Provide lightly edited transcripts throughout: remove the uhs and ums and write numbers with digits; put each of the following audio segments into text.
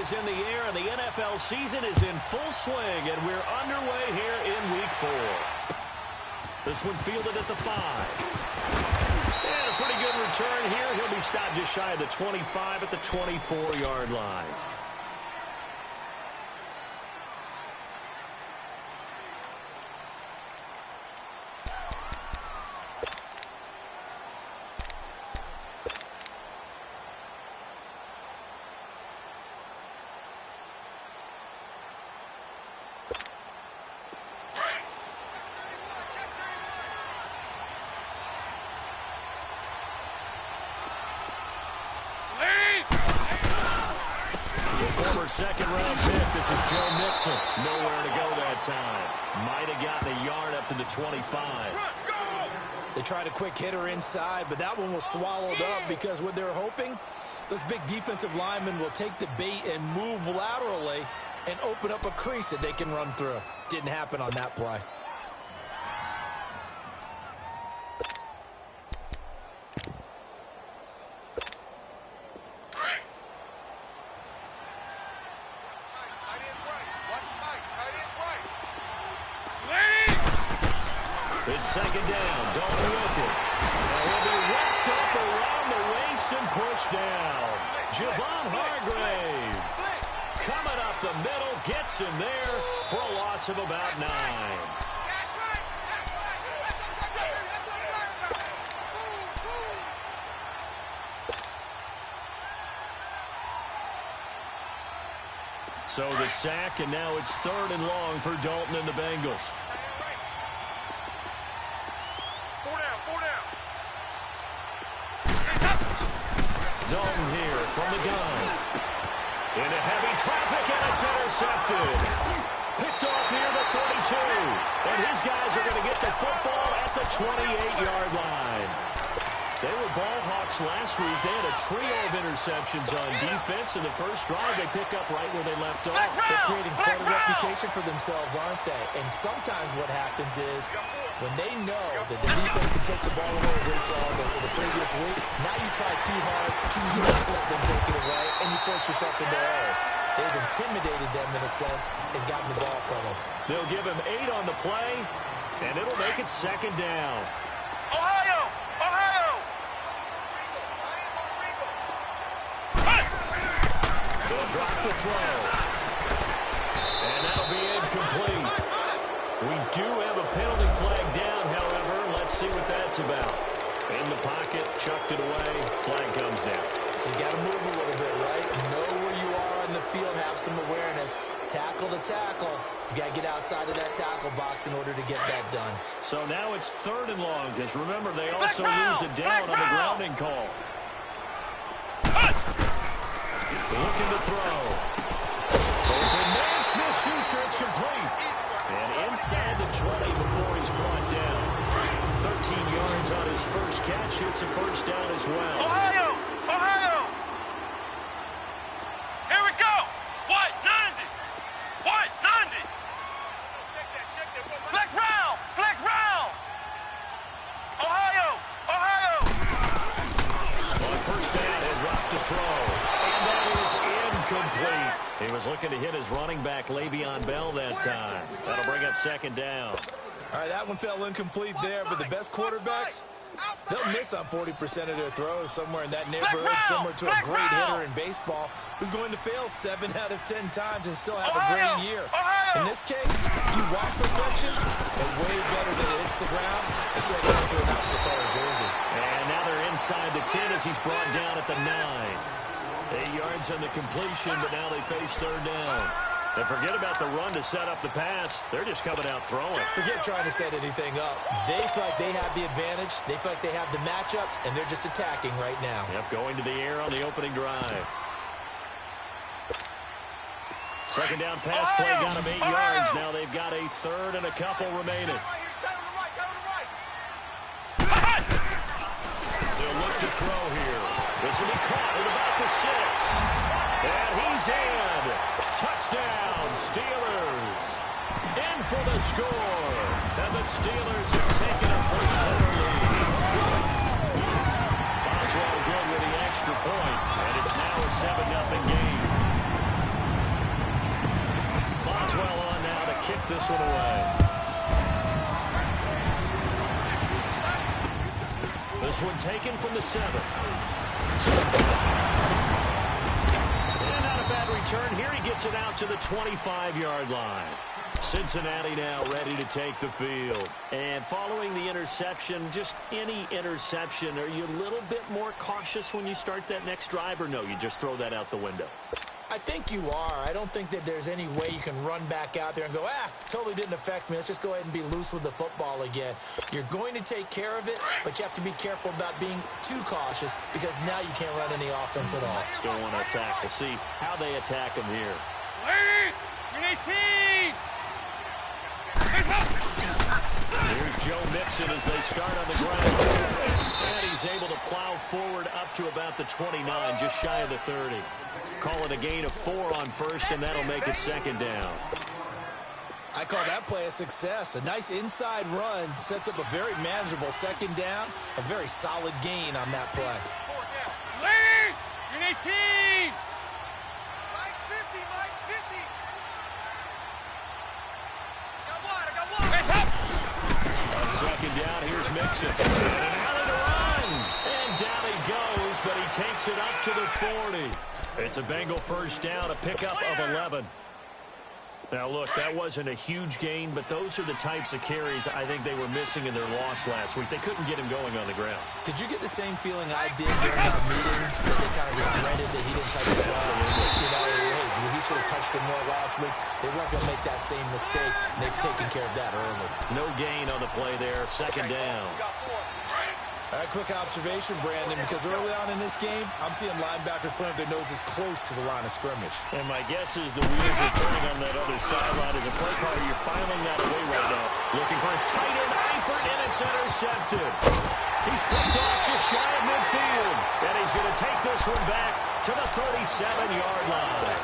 is in the air, and the NFL season is in full swing, and we're underway here in Week 4. This one fielded at the 5. And a pretty good return here. He'll be stopped just shy of the 25 at the 24-yard line. Second-round pick. This is Joe Mixon. Nowhere to go that time. Might have gotten a yard up to the 25. They tried a quick hitter inside, but that one was swallowed up because what they're hoping, those big defensive linemen will take the bait and move laterally and open up a crease that they can run through. Didn't happen on that play. It's second down. Dalton with it. And he'll be wrapped up around the waist and pushed down. Javon Hargrave coming up the middle, gets him there for a loss of about 9. So the sack, and now it's 3rd and long for Dalton and the Bengals. Dalton here from the gun. Into heavy traffic, and it's intercepted. Picked off near the 32. And his guys are going to get the football at the 28-yard line. They were ball hawks last week. They had a trio of interceptions on defense. In the first drive, they pick up right where they left off. They're creating quite a reputation for themselves, aren't they? And sometimes what happens is when they know that the defense can take the ball away, as they saw the previous week, now you try too hard to not let them take it away, and you force yourself into errors. They've intimidated them in a sense and gotten the ball from them. They'll give him 8 on the play, and it'll make it second down. Ohio! Ohio! They'll drop the throw. And that'll be incomplete. We do have a penalty flag down, however. Let's see what that's about. In the pocket, chucked it away, flag comes down. So you got to move a little bit, right? Know where you are on the field, have some awareness. Tackle to tackle. You got to get outside of that tackle box in order to get that done. So now it's 3rd and long, because remember, they also lose it down on the grounding call. Looking to throw. Open man, Smith-Schuster, it's complete. And inside the 20 before he's brought down. 13 yards on his first catch. It's a first down as well. Ohio! Ohio! Here we go! What? 90! What? 90! Check that. Flex round! Flex round! Ohio! Ohio! On first down, he'll drop to throw. And that is incomplete. He was looking to hit his running back, Le'Veon Bell, that time. That'll bring up second down. All right, that one fell incomplete there, but the best quarterbacks, they'll miss on 40% of their throws somewhere in that neighborhood, similar to a great hitter in baseball who's going to fail 7 out of 10 times and still have a great year. In this case, you want perfection, but way better than it hits the ground instead of going to an opposite color jersey. And now they're inside the 10 as he's brought down at the 9. 8 yards on the completion, but now they face 3rd down. And forget about the run to set up the pass. They're just coming out throwing. Forget trying to set anything up. They feel like they have the advantage. They feel like they have the matchups, and they're just attacking right now. Yep, going to the air on the opening drive. Second down pass play got them 8 yards. Now they've got a 3rd and a couple remaining. They'll look to throw here. This will be caught at about the 6. And he's in. Touchdown, Steelers. In for the score. And the Steelers have taken a first-quarter lead. Boswell good with the extra point. And it's now a 7-0 game. kick this one away. This one taken from the 7. And not a bad return. Here he gets it out to the 25-yard line. Cincinnati now ready to take the field. And following the interception, just any interception, are you a little bit more cautious when you start that next drive, or no, you just throw that out the window? I think you are. I don't think that there's any way you can run back out there and go, totally didn't affect me. Let's just go ahead and be loose with the football again. You're going to take care of it, but you have to be careful about being too cautious because now you can't run any offense at all. Still want to attack. We'll see how they attack him here. Wait! 18! Here's Joe Mixon as they start on the ground. And he's able to plow forward up to about the 29, just shy of the 30. Call it a gain of 4 on first, and that'll make it second down. I call that play a success. A nice inside run sets up a very manageable second down. A very solid gain on that play. Lead! You're 18! Mike's 50, Mike's 50! On second down, here's Mixon. And an alley to run. And down he goes, but he takes it up to the 40. It's a Bengal first down, a pickup of 11. Now, look, that wasn't a huge gain, but those are the types of carries I think they were missing in their loss last week. They couldn't get him going on the ground. Did you get the same feeling I did during our meetings that they kind of regretted that he didn't touch the ball? You know, hey, he should have touched it more last week. They weren't going to make that same mistake, and they've taken care of that early. No gain on the play there, second down. All right, quick observation, Brandon, because early on in this game, I'm seeing linebackers playing with their noses close to the line of scrimmage. And my guess is the wheels are turning on that other sideline. As a play caller, you're filing that away right now. Looking for his tight end, Eifert, and it's intercepted. He's picked off just shy of midfield. And he's going to take this one back to the 37-yard line.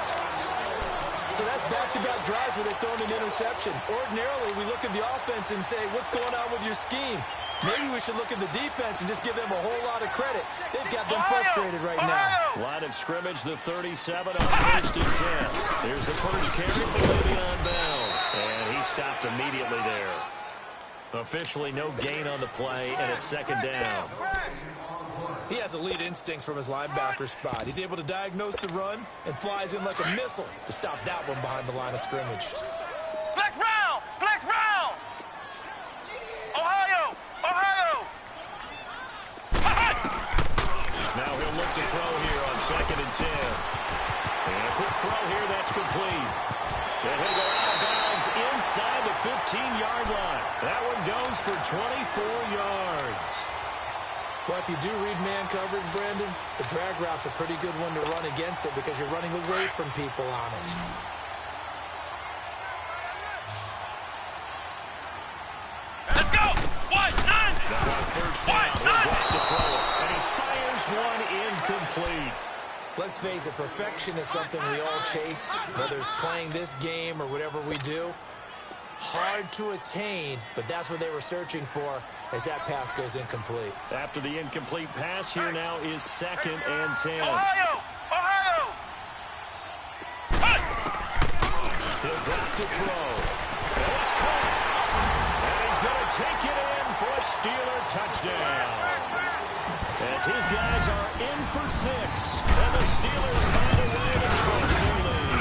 So that's back-to-back drives where they've thrown an interception. Ordinarily, we look at the offense and say, what's going on with your scheme? Maybe we should look at the defense and just give them a whole lot of credit. They've got them frustrated right now. Line of scrimmage, the 37 on first and 10. Here's the first carry for Le'Veon Bell. And he stopped immediately there. Officially no gain on the play, and it's second down. He has elite instincts from his linebacker spot. He's able to diagnose the run and flies in like a missile to stop that one behind the line of scrimmage. Flex round! Flex round! Ohio! Ohio! Now he'll look to throw here on second and 10. And a quick throw here, that's complete. And he'll go out of bounds inside the 15-yard line. That one goes for 24 yards. Well, if you do read man coverage, Brandon, the drag route's a pretty good one to run against it because you're running away from people on it. Let's go! 190! Now on first down, he'll drop the throw. And he fires one incomplete. Let's face it, perfection is something we all chase, whether it's playing this game or whatever we do. Hard to attain, but that's what they were searching for as that pass goes incomplete. After the incomplete pass, here now is second and 10. Ohio! Ohio! He'll drop to throw. And it's caught. And he's going to take it in for a Steeler touchdown. As his guys are in for 6. And the Steelers find a way to stretch their lead.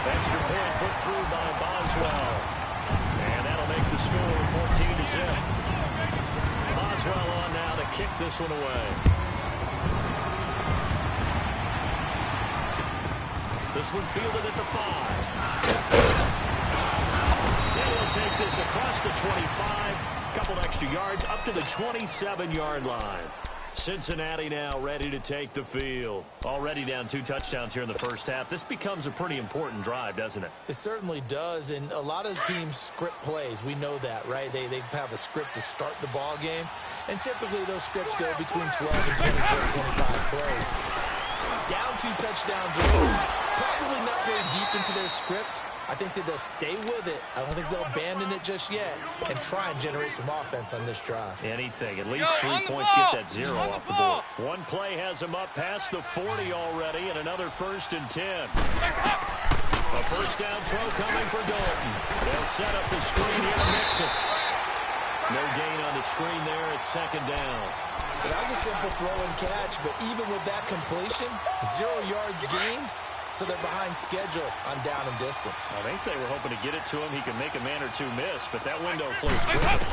Extra point put through by Boswell. And that'll make the score 14-0. Boswell on now to kick this one away. This one fielded at the 5. And he'll take this across the 25. Couple extra yards up to the 27-yard line. Cincinnati now ready to take the field. Already down 2 touchdowns here in the first half. This becomes a pretty important drive, doesn't it? It certainly does, and a lot of teams script plays. We know that, right? They have a script to start the ball game, and typically those scripts go between 12 and 24, 25 plays. Down 2 touchdowns early, probably not very deep into their script. I think that they'll stay with it. I don't think they'll abandon it just yet and try and generate some offense on this drive. Anything. At least 3 points. Get that 0 off the board. One play has him up past the 40 already, and another first and 10. A first down throw coming for Dalton. They'll set up the screen here to mix it. No gain on the screen there. It's second down. That was a simple throw and catch, but even with that completion, 0 yards gained, so they're behind schedule on down and distance. I think they were hoping to get it to him. He could make a man or two miss, but that window closed quickly.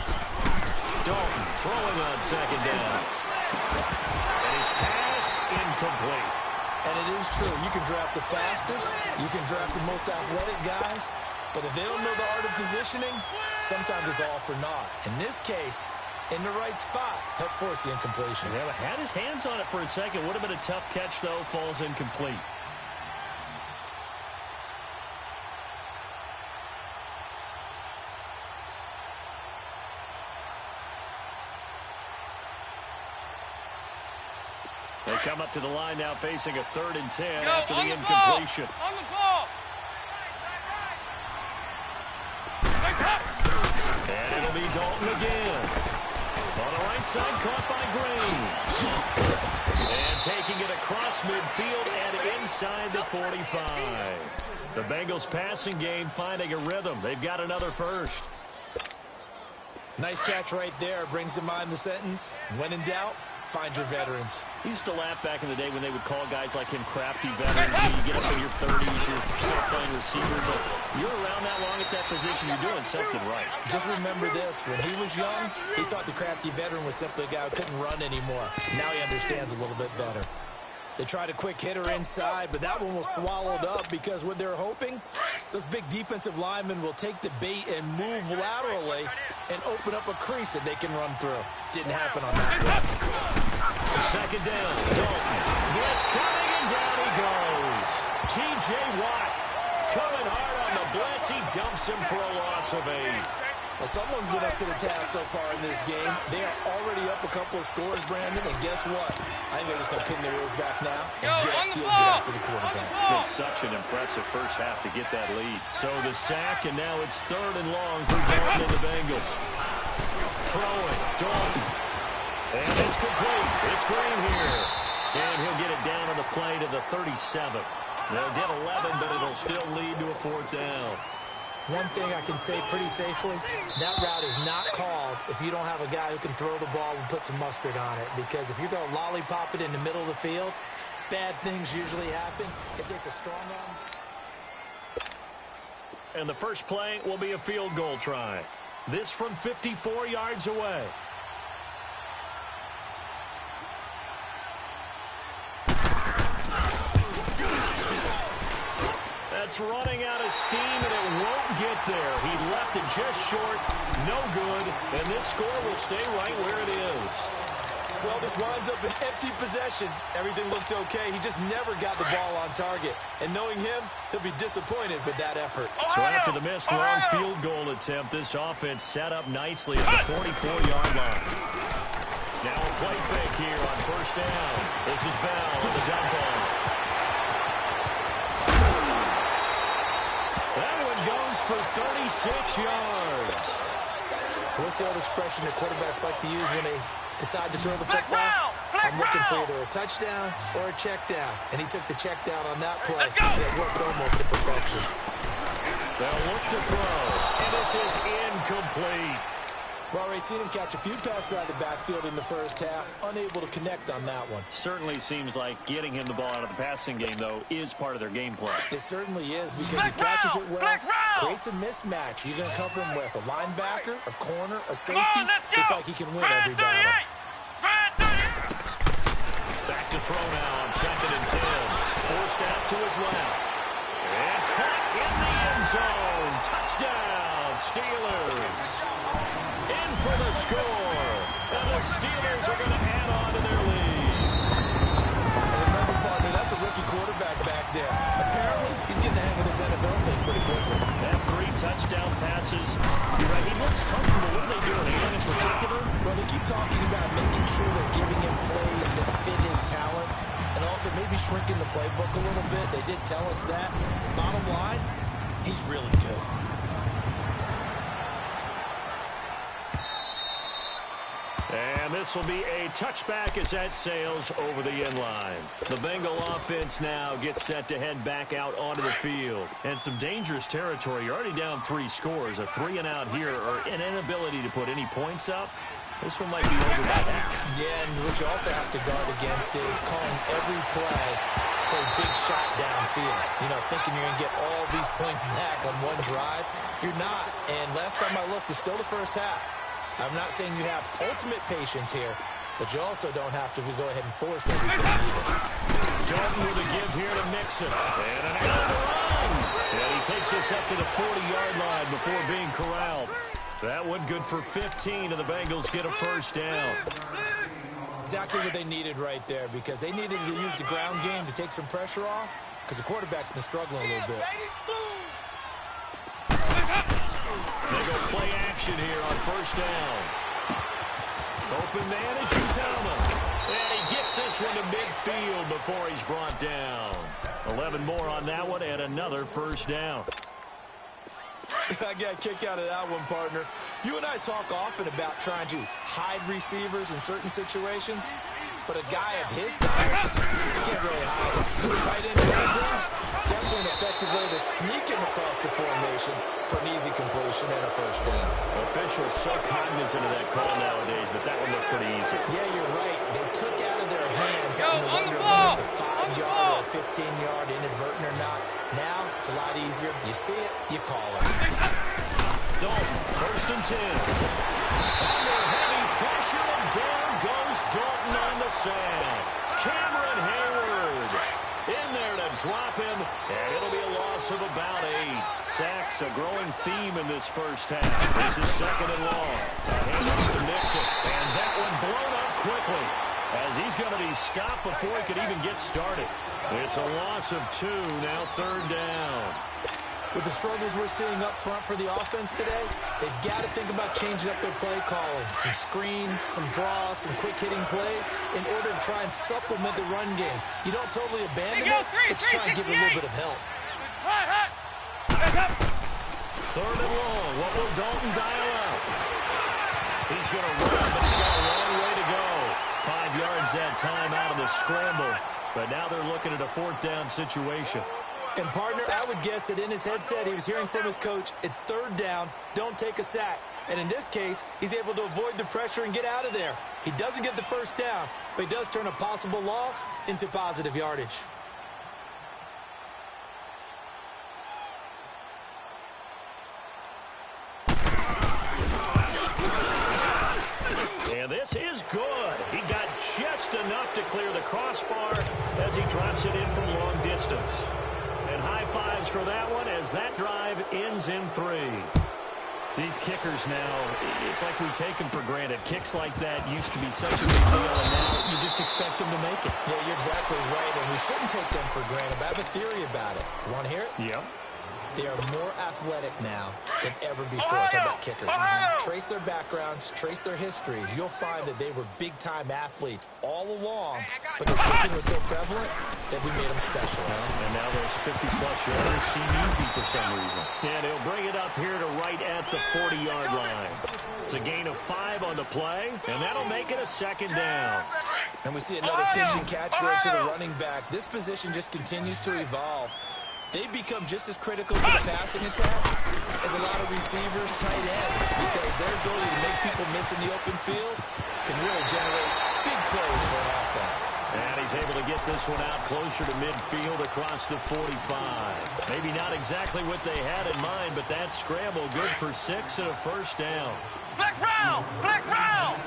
Dalton throwing on second down. And his pass incomplete. And it is true. You can draft the fastest. You can draft the most athletic guys. But if they don't know the art of positioning, sometimes it's all for naught. In this case, in the right spot, help force the incompletion. Yeah, had his hands on it for a second. Would have been a tough catch, though. Falls incomplete. They come up to the line now facing a 3rd and 10 after the incompletion. On the ball. And it'll be Dalton again. On the right side, caught by Green. And taking it across midfield and inside the 45. The Bengals passing game finding a rhythm. They've got another first. Nice catch right there. Brings to mind the sentence, when in doubt, find your veterans. He used to laugh back in the day when they would call guys like him crafty veterans. You get up in your 30s, you're still playing receiver, but you're around that long at that position, you're doing something right. Just remember this, when he was young, he thought the crafty veteran was simply a guy who couldn't run anymore. Now he understands a little bit better. They tried a quick hitter inside, but that one was swallowed up because what they're hoping, those big defensive linemen will take the bait and move laterally and open up a crease that they can run through. Didn't happen on that one. Second down, Dalton. Blitz coming, and down he goes. T.J. Watt coming hard on the blitz. He dumps him for a loss of 8. Well, someone's been up to the task so far in this game. They are already up a couple of scores, Brandon, and guess what? I think they're just going to pin their ears back now and get after the quarterback. It's such an impressive first half to get that lead. So the sack, and now it's 3rd and long for Dalton and the Bengals. Throwing, Dalton. And it's complete. It's Green here. And he'll get it down on the play to the 37. They'll get 11, but it'll still lead to a 4th down. One thing I can say pretty safely, that route is not called if you don't have a guy who can throw the ball and put some mustard on it. Because if you're going to lollipop it in the middle of the field, bad things usually happen. It takes a strong arm. And the first play will be a field goal try. This from 54 yards away. That's running out of steam, and it won't get there. He left it just short, no good, and this score will stay right where it is. Well, this winds up an empty possession. Everything looked okay. He just never got the ball on target. And knowing him, he'll be disappointed with that effort. So after the missed long field goal attempt, this offense set up nicely at the 44-yard line. Now a play fake here on first down. This is Bell with the dump off. That one goes for 36 yards. So what's the old expression that quarterbacks like to use when they decide to throw the football? I'm looking for either a touchdown or a check down. And he took the check down on that play. And it worked almost to perfection. They'll look to throw. And this is incomplete. Well, already seen him catch a few passes out of the backfield in the first half. Unable to connect on that one. Certainly seems like getting him the ball out of the passing game, though, is part of their game plan. It certainly is because he catches it well, creates a mismatch. You're going to cover him with a linebacker, a corner, a safety. They feel like he can win every battle. Back to throw now on 2nd and 10. Forced out to his left. And caught in the end zone. Touchdown, Steelers. In for the score. And the Steelers are going to add on to their lead. And remember, partner, that's a rookie quarterback back there. Apparently, he's getting the hang of this NFL thing pretty quickly. That 3 touchdown passes. You're right, he looks comfortable. What are they doing, Ian, in particular? Well, they keep talking about making sure they're giving him plays that fit his talents and also maybe shrinking the playbook a little bit. They did tell us that. Bottom line, he's really good. And And this will be a touchback as that sails over the end line. The Bengal offense now gets set to head back out onto the field. And some dangerous territory. You're already down 3 scores. A 3 and out here, or an inability to put any points up. This one might be over by half. Yeah, and what you also have to guard against is calling every play for a big shot downfield. You know, thinking you're going to get all these points back on one drive. You're not. And last time I looked, it's still the first half. I'm not saying you have ultimate patience here, but you also don't have to go ahead and force everything either. Dalton with a give here to Mixon. And an end of the run. And he takes us up to the 40-yard line before being corralled. That one good for 15, and the Bengals get a first down. Exactly what they needed right there, because they needed to use the ground game to take some pressure off, because the quarterback's been struggling a little bit. They go play action here on first down. Open man is Uzama. And he gets this one to midfield before he's brought down. 11 more on that one, and another first down. I got a kick out of that one, partner. You and I talk often about trying to hide receivers in certain situations, but a guy of his size, you can't really hide him. The tight end rush, definitely an effective way to sneak him across the formation for an easy completion and a first down. Officials so cognizant of that call nowadays, but that one looked pretty easy. Yeah, you're right. They took out of their hands having to wonder whether it's a 5-yard or a 15-yard, inadvertent or not. Now, it's a lot easier. You see it, you call it. Dalton, first and 10. Under heavy pressure, and down goes Dalton on the sack. Cameron Hayward in there to drop him, and it'll be a loss of about 8. Sacks, a growing theme in this first half. This is second and long. A handoff to Mixon, and that one blown up quickly, as he's going to be stopped before he could even get started. It's a loss of 2, now third down. With the struggles we're seeing up front for the offense today, they've got to think about changing up their play calling. Some screens, some draws, some quick-hitting plays in order to try and supplement the run game. You don't totally abandon it, but you try and give it a little bit of help. Third and long. What will Dalton dial up? He's going to run, but he's got a long way to go. 5 yards that time out of the scramble. But now they're looking at a fourth down situation. And, partner, I would guess that in his headset he was hearing from his coach, it's third down, don't take a sack. And in this case, he's able to avoid the pressure and get out of there. He doesn't get the first down, but he does turn a possible loss into positive yardage. And this is good. He got just enough to clear the crossbar as he drops it in from long distance. And high fives for that one as that drive ends in 3. These kickers now, it's like we take them for granted. Kicks like that used to be such a big deal, and now you just expect them to make it. Yeah, you're exactly right, and we shouldn't take them for granted. But I have a theory about it. You want to hear it? Yep. They are more athletic now than ever before. Talk about kickers. Trace their backgrounds, trace their histories. You'll find that they were big-time athletes all along, but their kicking was so prevalent that we made them specialists. And now those 50-plus yarders seem easy for some reason. And he'll bring it up here to right at the 40-yard line. It's a gain of 5 on the play, and that'll make it a second down. And we see another pitch and catch there to the running back. This position just continues to evolve. They become just as critical to the passing attack as a lot of receivers, tight ends, because their ability to make people miss in the open field can really generate big plays for an offense. And he's able to get this one out closer to midfield across the 45. Maybe not exactly what they had in mind, but that scramble good for 6 and a first down. Flex round! Flex round!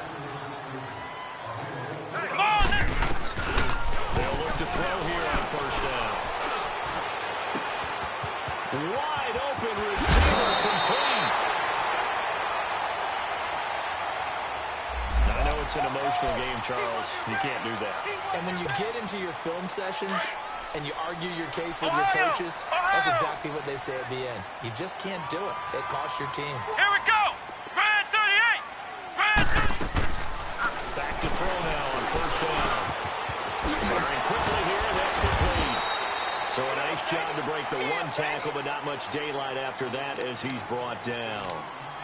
Come on! They'll look to throw here on first down. Wide open receiver, complete. I know it's an emotional game, Charles. You can't do that. And when you get into your film sessions and you argue your case with your coaches, that's exactly what they say at the end. You just can't do it. It costs your team. Here we go! Red 38! Red 38! Back to throw now on first down. Firing quickly here, that's complete. So a nice job to break the one tackle, but not much daylight after that as he's brought down.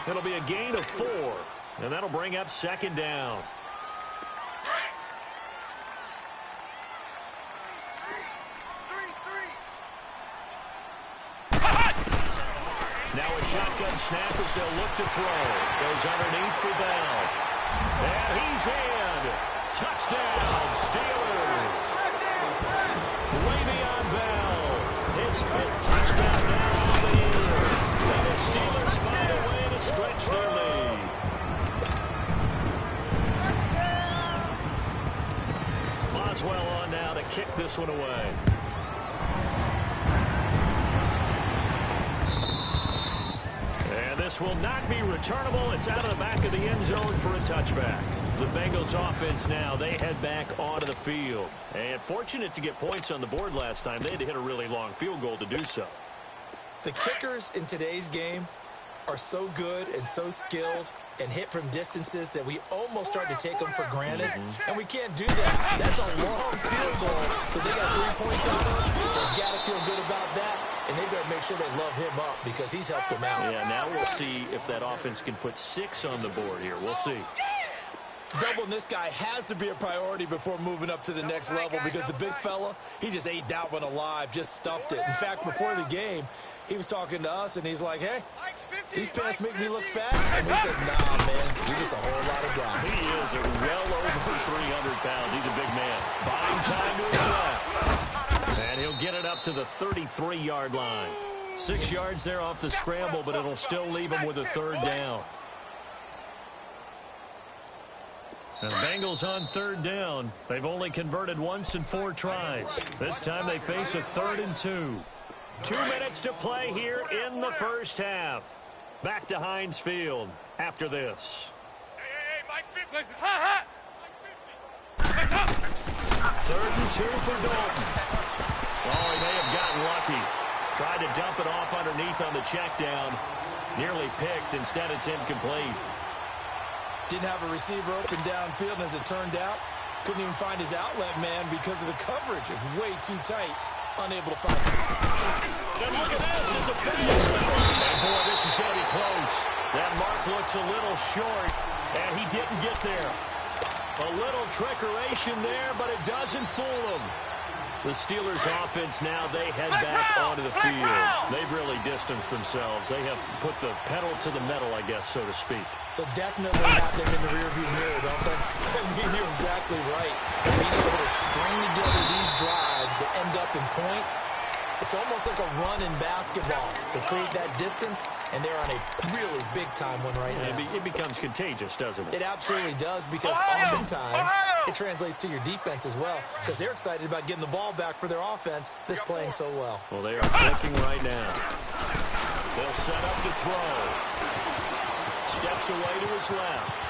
It'll be a gain of 4, and that'll bring up second down. a shotgun snap as they'll look to throw. Goes underneath for Bell. And he's in. Touchdown, Steelers. Le'Veon Bell. His 5th touchdown now on the year. And the Steelers find a way to stretch their lead. Boswell on now to kick this one away. And this will not be returnable. It's out of the back of the end zone for a touchback. The Bengals offense now, they head back onto the field. And fortunate to get points on the board last time. They had to hit a really long field goal to do so. The kickers in today's game are so good and so skilled and hit from distances that we almost start to take them for granted. And we can't do that. That's a long field goal that they got 3 points out of. They've got to feel good about that. And they better make sure they love him up because he's helped them out. Yeah, now we'll see if that offense can put 6 on the board here. We'll see. Doubling this guy has to be a priority before moving up to the next level because the big fella, he just ate that one alive, just stuffed it. In fact, before the game, he was talking to us, and he's like, hey, these pants make me look fat. And we said, nah, man, you're just a whole lot of guy. He is well over 300 pounds. He's a big man. Buying time to his left. And he'll get it up to the 33-yard line. 6 yards there off the scramble, but it'll still leave him with a 3rd down. And the Bengals on 3rd down. They've only converted once in 4 tries. This time they face a 3rd and 2. 2 minutes to play here in the first half. Back to Heinz Field after this. Third and 2 for Dalton. Oh, he may have gotten lucky. Tried to dump it off underneath on the check down. Nearly picked. Instead, it's incomplete. Didn't have a receiver open downfield, and as it turned out, couldn't even find his outlet man because of the coverage. It's way too tight. Unable to find it. And look at this. It's a finish. And boy, this is going to be close. That mark looks a little short, and he didn't get there. A little trickeration there, but it doesn't fool him. The Steelers offense now, they head back onto the field. They've really distanced themselves. They have put the pedal to the metal, I guess, so to speak. So definitely have them in the rearview mirror, don't they? I mean, you're exactly right. Being able to string together these drives that end up in points, it's almost like a run in basketball to create that distance, and they're on a really big-time one right now. It becomes contagious, doesn't it? It absolutely does, because oftentimes it translates to your defense as well, because they're excited about getting the ball back for their offense that's playing so well. Well, they are clicking right now. They'll set up to throw. Steps away to his left.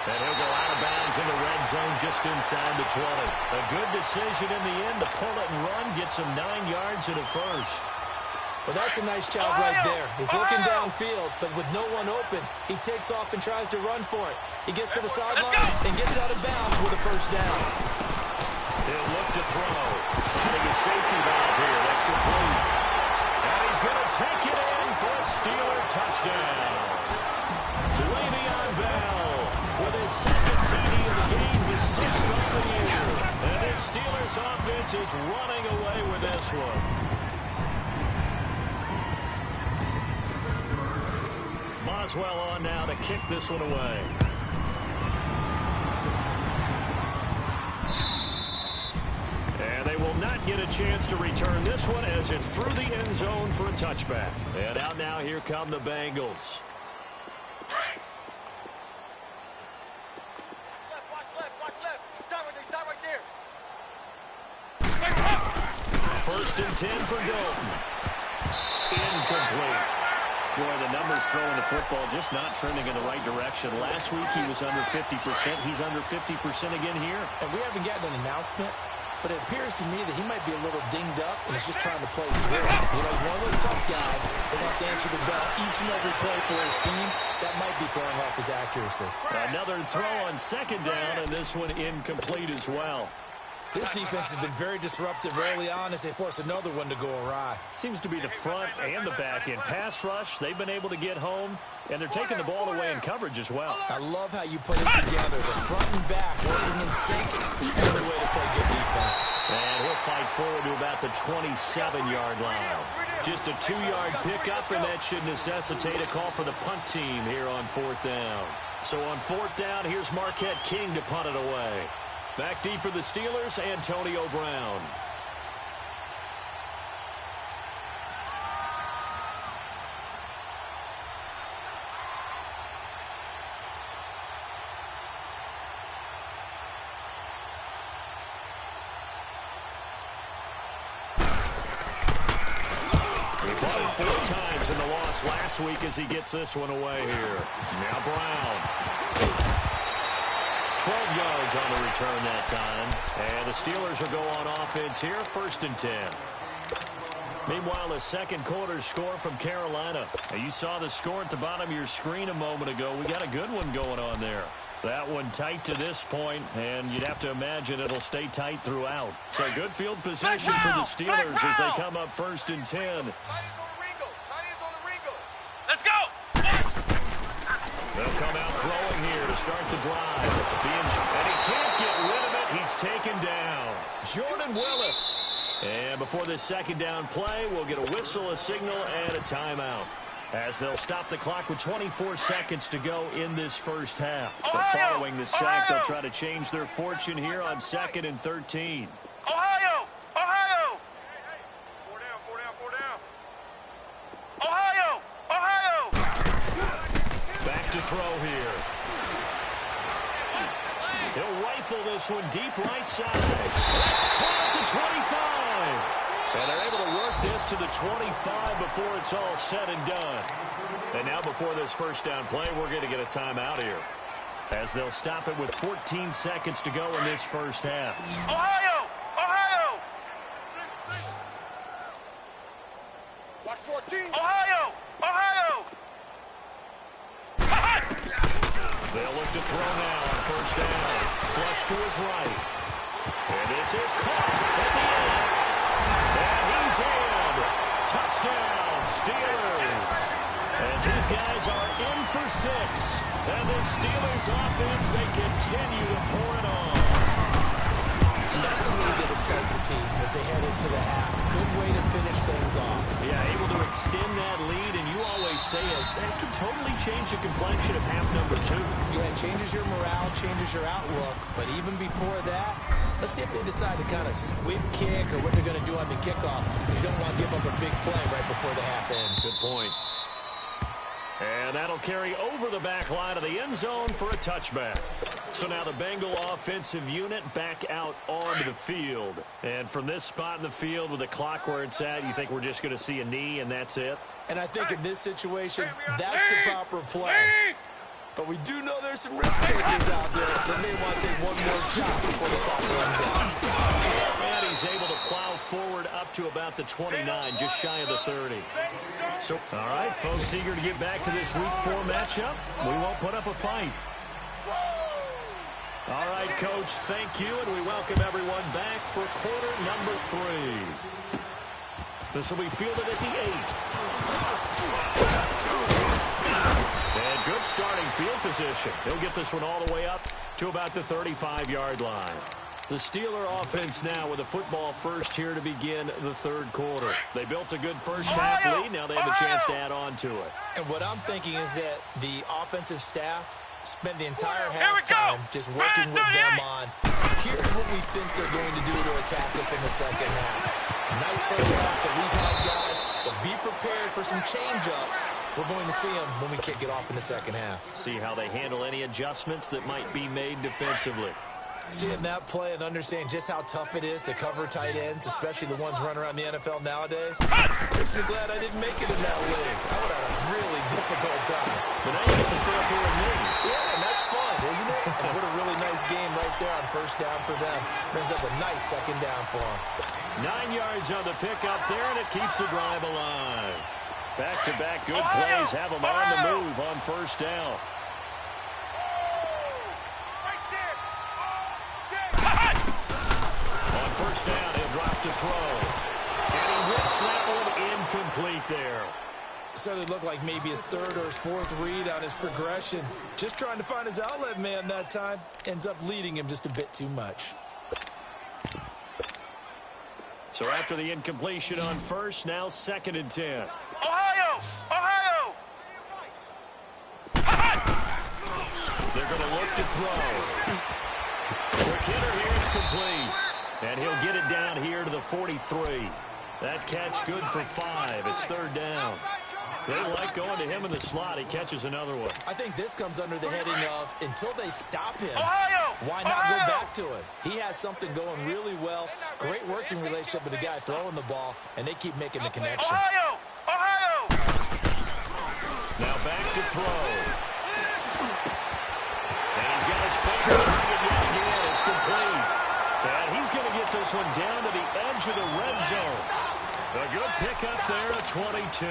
And he'll go out of bounds in the red zone just inside the 20. A good decision in the end to pull it and run, gets him 9 yards and a first. Well, that's a nice job right there. He's looking downfield, but with no one open, he takes off and tries to run for it. He gets to the sideline and gets out of bounds with a first down. He'll look to throw. Signing a safety valve here. That's complete. And he's going to take it in for a Steeler touchdown. Le'Veon Bell with his 2nd TD of the game, his 6th of the year. And this Steelers offense is running away with this one. Boswell on now to kick this one away. And they will not get a chance to return this one as it's through the end zone for a touchback. And out now, here come the Bengals. First and 10 for Dalton. Incomplete. Boy, the numbers throwing the football just not trending in the right direction. Last week he was under 50%. He's under 50% again here. And we haven't gotten an announcement, but it appears to me that he might be a little dinged up and is just trying to play through. You know, he's one of those tough guys that wants to answer the bell each and every play for his team. That might be throwing off his accuracy. Another throw on 2nd down, and this one incomplete as well. This defense has been very disruptive early on as they force another one to go awry. Seems to be the front and the back end. Pass rush, they've been able to get home, and they're taking the ball away in coverage as well. I love how you put it together. The front and back working in sync. Another way to play good defense. And he'll fight forward to about about the 27-yard line. Just a 2-yard pickup, and that should necessitate a call for the punt team here on 4th down. So on 4th down, here's Marquette King to punt it away. Back deep for the Steelers, Antonio Brown. In the loss last week as he gets this one away here. Now Brown. 12 yards on the return that time. And the Steelers will go on offense here, 1st and 10. Meanwhile, the second quarter score from Carolina. And you saw the score at the bottom of your screen a moment ago. We got a good one going on there. That one tight to this point, and you'd have to imagine it'll stay tight throughout. So good field position for the Steelers as they come up 1st and 10. Let's go! They'll come out throwing here to start the drive. And he can't get rid of it. He's taken down. Jordan Willis. And before this second down play, we'll get a whistle, a signal, and a timeout. As they'll stop the clock with 24 seconds to go in this first half. But following the sack, they'll try to change their fortune here on 2nd and 13. Ohio! Ohio! Four down. Ohio! Ohio! Back to throw here. He'll rifle this one deep right side. That's caught at the 25. And they're able to work this to the 25 before it's all said and done. And now before this first down play, we're going to get a timeout here. As they'll stop it with 14 seconds to go in this first half. Ohio! Ohio! Watch 14. Ohio! Ohio! They'll look to throw now on 1st down. Flush to his right. And this is caught at the end. And he's in. Touchdown, Steelers. As these guys are in for 6. And the Steelers offense, they continue to pour it on. That's a lead that excites a team as they head into the half. Good way to finish things off. Yeah, able to extend that lead, and you always say it. That can totally change the complexion of half number 2. Yeah, it changes your morale, changes your outlook. But even before that, let's see if they decide to kind of squib kick or what they're going to do on the kickoff. Because you don't want to give up a big play right before the half ends. Good point. And that'll carry over the back line of the end zone for a touchback. So now the Bengal offensive unit back out onto the field. And from this spot in the field with the clock where it's at, you think we're just going to see a knee and that's it? And I think in this situation, that's the proper play. But we do know there's some risk takers out there that may want to take one more shot before the clock runs out. And he's able to plow forward up to about the 29, just shy of the 30. So, all right, folks, eager to get back to this Week 4 matchup. We won't put up a fight. All right, Coach, thank you, and we welcome everyone back for quarter number 3. This will be fielded at the 8. And good starting field position. He'll get this one all the way up to about the 35-yard line. The Steeler offense now with a football first here to begin the 3rd quarter. They built a good first half lead. Now they have a chance to add on to it. And what I'm thinking is that the offensive staff spent the entire halftime just working with them on, here's what we think they're going to do to attack us in the second half. Nice first half that we've had, guys, but be prepared for some change-ups. We're going to see them when we kick it off in the second half. See how they handle any adjustments that might be made defensively. Seeing that play and understand just how tough it is to cover tight ends, especially the ones running around the NFL nowadays, makes me glad I didn't make it in that league. I would have had a really difficult time. But now you get to sit up here with me. Yeah, and that's fun, isn't it? And what a really nice game right there on first down for them. Brings up a nice second down for them. 9 yards on the pickup there, and it keeps the drive alive. Back-to-back good plays have them on the move on first down. First down, he'll drop to throw. And he whips that one incomplete there. Certainly looked like maybe his 3rd or his 4th read on his progression. Just trying to find his outlet man that time. Ends up leading him just a bit too much. So after the incompletion on first, now 2nd and 10. Ohio! Ohio! They're going to look to throw. Quick hitter here, it's complete. And he'll get it down here to the 43. That catch good for 5. It's 3rd down. They like going to him in the slot. He catches another one. I think this comes under the heading of until they stop him, Ohio! why not go back to it? He has something going really well. Great working relationship with the guy throwing the ball, and they keep making the connection. Ohio! Ohio! Now back to throw. And he's got his finger trying it yet again. It's complete. And he's going to get this one down to the edge of the red zone. A good pickup there at 22.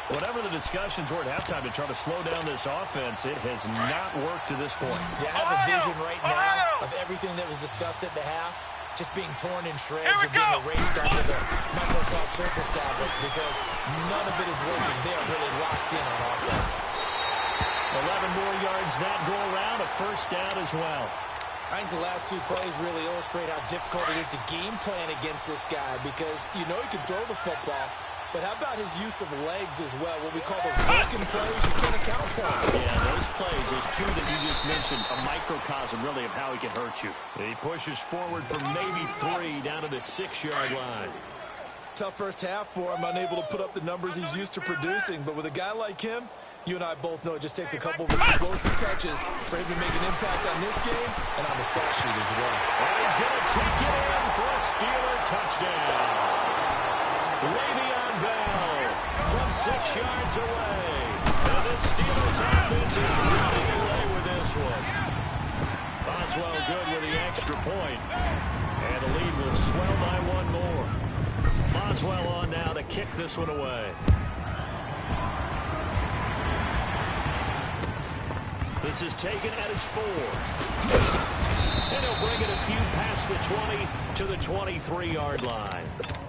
Whatever the discussions were at halftime to try to slow down this offense, it has not worked to this point. You have a vision right now of everything that was discussed at the half just being torn in shreds or being erased onto the Microsoft Surface tablets because none of it is working. They are really locked in on offense. 11 more yards that go around, a first down as well. I think the last 2 plays really illustrate how difficult it is to game plan against this guy because you know he can throw the football, but how about his use of legs as well? What we call those broken plays, you can't account for them. Yeah, those plays, those 2 that you just mentioned, a microcosm really of how he can hurt you. He pushes forward from maybe 3 down to the 6-yard line. Tough first half for him, unable to put up the numbers he's used to producing, but with a guy like him, you and I both know it just takes a couple of explosive touches for him to make an impact on this game and on the stat sheet as well. And he's going to take it in for a Steeler touchdown. Le'Veon Bell from 6 yards away. And the Steelers offense is running away with this one. Boswell good with the extra point. And the lead will swell by 1 more. Boswell on now to kick this one away. This is taken at his 4. And he'll bring it a few past the 20 to the 23-yard line.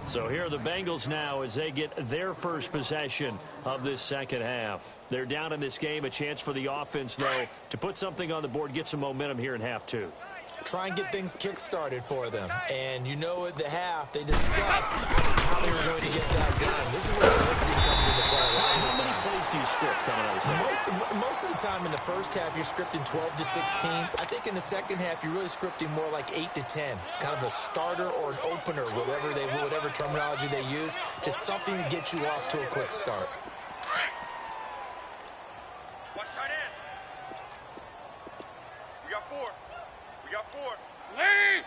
So here are the Bengals now as they get their first possession of this second half. They're down in this game. A chance for the offense, though, to put something on the board, get some momentum here in half 2. Try and get things kick-started for them. And you know at the half, they discussed how they were going to get that done. This is where scripting comes into play a lot of the time. How many plays do you script coming out of the second? Most of the time in the first half, you're scripting 12 to 16. I think in the second half, you're really scripting more like 8 to 10. Kind of a starter or an opener, whatever terminology they use. Just something to get you off to a quick start. Watch tight end. We got 4. We got 4. Lead!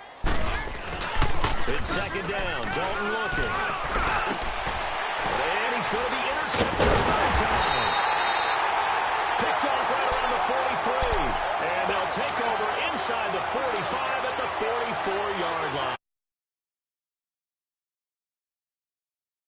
It's second down. Dalton looking. And he's going to be intercepted a 3rd time. Picked off right around the 43. And they'll take over inside the 45 at the 44-yard line.